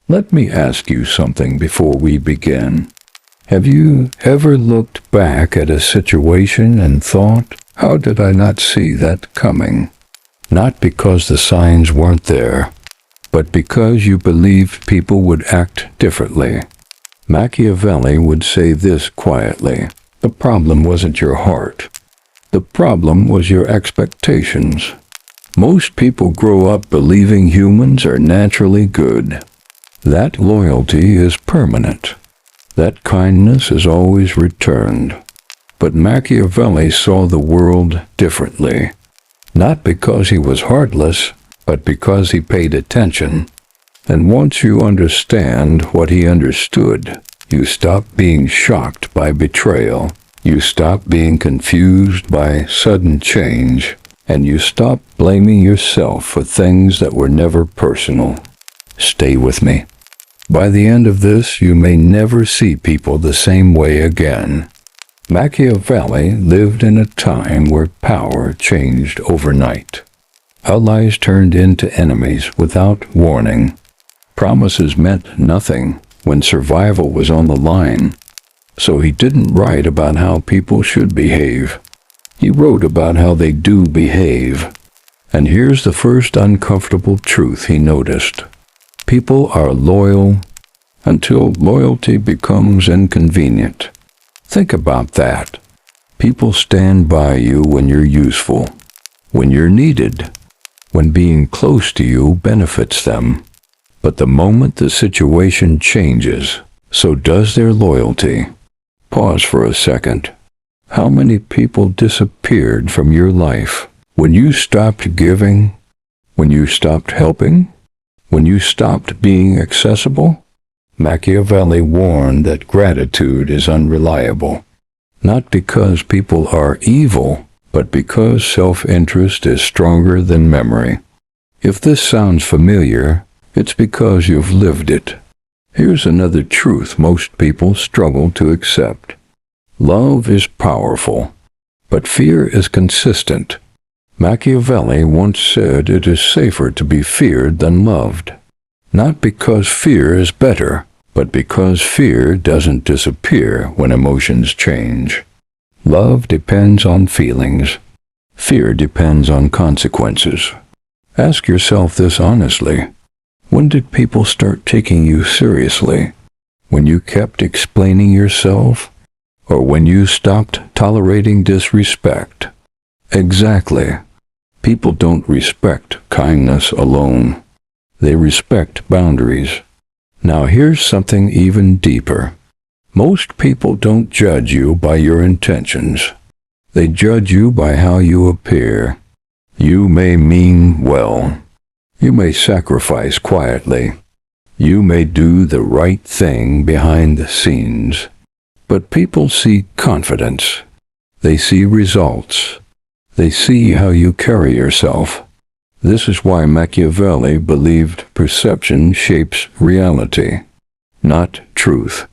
Let me ask you something before we begin. Have you ever looked back at a situation and thought, how did I not see that coming? Not because the signs weren't there, but because you believed people would act differently. Machiavelli would say this quietly: the problem wasn't your heart. The problem was your expectations. Most people grow up believing humans are naturally good. That loyalty is permanent. That kindness is always returned. But Machiavelli saw the world differently. Not because he was heartless, but because he paid attention. And once you understand what he understood, you stop being shocked by betrayal. You stop being confused by sudden change. And you stop blaming yourself for things that were never personal. Stay with me. By the end of this, you may never see people the same way again. Machiavelli lived in a time where power changed overnight. Allies turned into enemies without warning. Promises meant nothing when survival was on the line. So he didn't write about how people should behave. He wrote about how they do behave. And here's the first uncomfortable truth he noticed. People are loyal until loyalty becomes inconvenient. Think about that. People stand by you when you're useful, when you're needed, when being close to you benefits them. But the moment the situation changes, so does their loyalty. Pause for a second. How many people disappeared from your life when you stopped giving, when you stopped helping, when you stopped being accessible? Machiavelli warned that gratitude is unreliable, not because people are evil, but because self-interest is stronger than memory. If this sounds familiar, it's because you've lived it. Here's another truth most people struggle to accept. Love is powerful, but fear is consistent. Machiavelli once said it is safer to be feared than loved. Not because fear is better, but because fear doesn't disappear when emotions change. Love depends on feelings. Fear depends on consequences. Ask yourself this honestly. When did people start taking you seriously? When you kept explaining yourself? Or when you stopped tolerating disrespect? Exactly. People don't respect kindness alone. They respect boundaries. Now here's something even deeper. Most people don't judge you by your intentions. They judge you by how you appear. You may mean well. You may sacrifice quietly. You may do the right thing behind the scenes. But people see confidence. They see results. They see how you carry yourself. This is why Machiavelli believed perception shapes reality, not truth,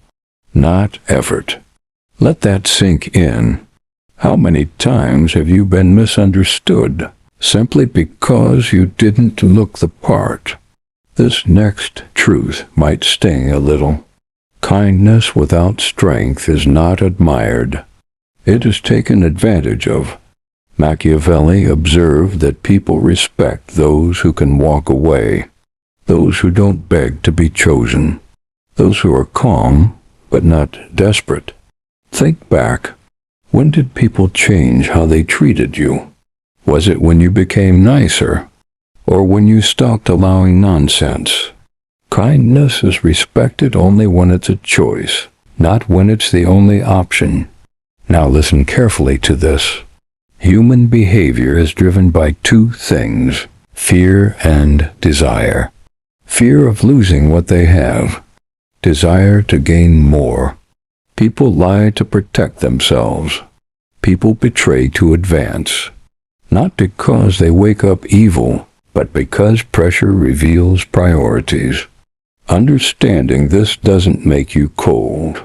not effort. Let that sink in. How many times have you been misunderstood simply because you didn't look the part? This next truth might sting a little. Kindness without strength is not admired. It is taken advantage of. Machiavelli observed that people respect those who can walk away, those who don't beg to be chosen, those who are calm but not desperate. Think back. When did people change how they treated you? Was it when you became nicer, or when you stopped allowing nonsense? Kindness is respected only when it's a choice, not when it's the only option. Now listen carefully to this. Human behavior is driven by two things: fear and desire. Fear of losing what they have. Desire to gain more. People lie to protect themselves. People betray to advance. Not because they wake up evil, but because pressure reveals priorities. Understanding this doesn't make you cold.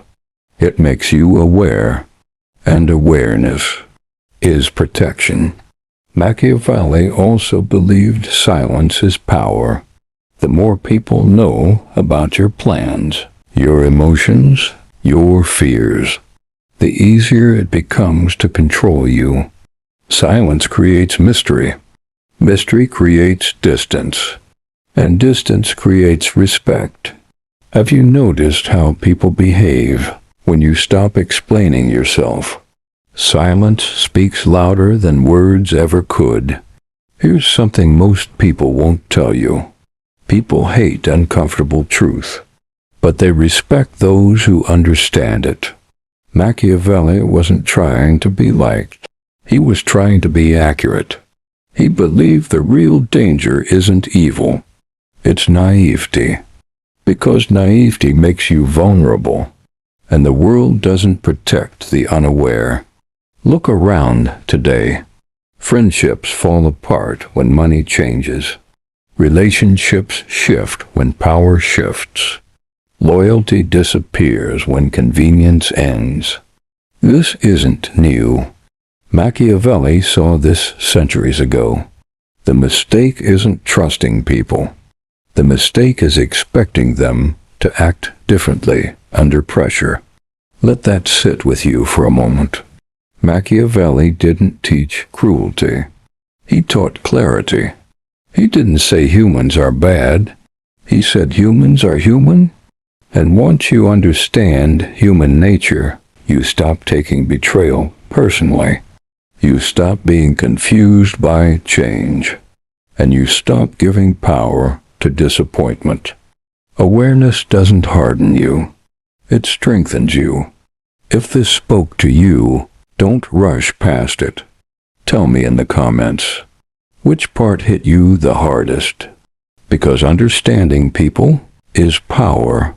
It makes you aware. And awareness is protection. Machiavelli also believed silence is power. the more people know about your plans, your emotions, your fears, the easier it becomes to control you. Silence creates mystery. Mystery creates distance. And distance creates respect. Have you noticed how people behave when you stop explaining yourself? Silence speaks louder than words ever could. Here's something most people won't tell you. People hate uncomfortable truth, but they respect those who understand it. Machiavelli wasn't trying to be liked. He was trying to be accurate. He believed the real danger isn't evil. It's naivety. Because naivety makes you vulnerable, and the world doesn't protect the unaware. Look around today. Friendships fall apart when money changes. Relationships shift when power shifts. Loyalty disappears when convenience ends. This isn't new. Machiavelli saw this centuries ago. The mistake isn't trusting people. The mistake is expecting them to act differently under pressure. Let that sit with you for a moment. Machiavelli didn't teach cruelty. He taught clarity. He didn't say humans are bad. He said humans are human. And once you understand human nature, you stop taking betrayal personally. You stop being confused by change. And you stop giving power to disappointment. Awareness doesn't harden you. It strengthens you. If this spoke to you, don't rush past it. Tell me in the comments, which part hit you the hardest? Because understanding people is power.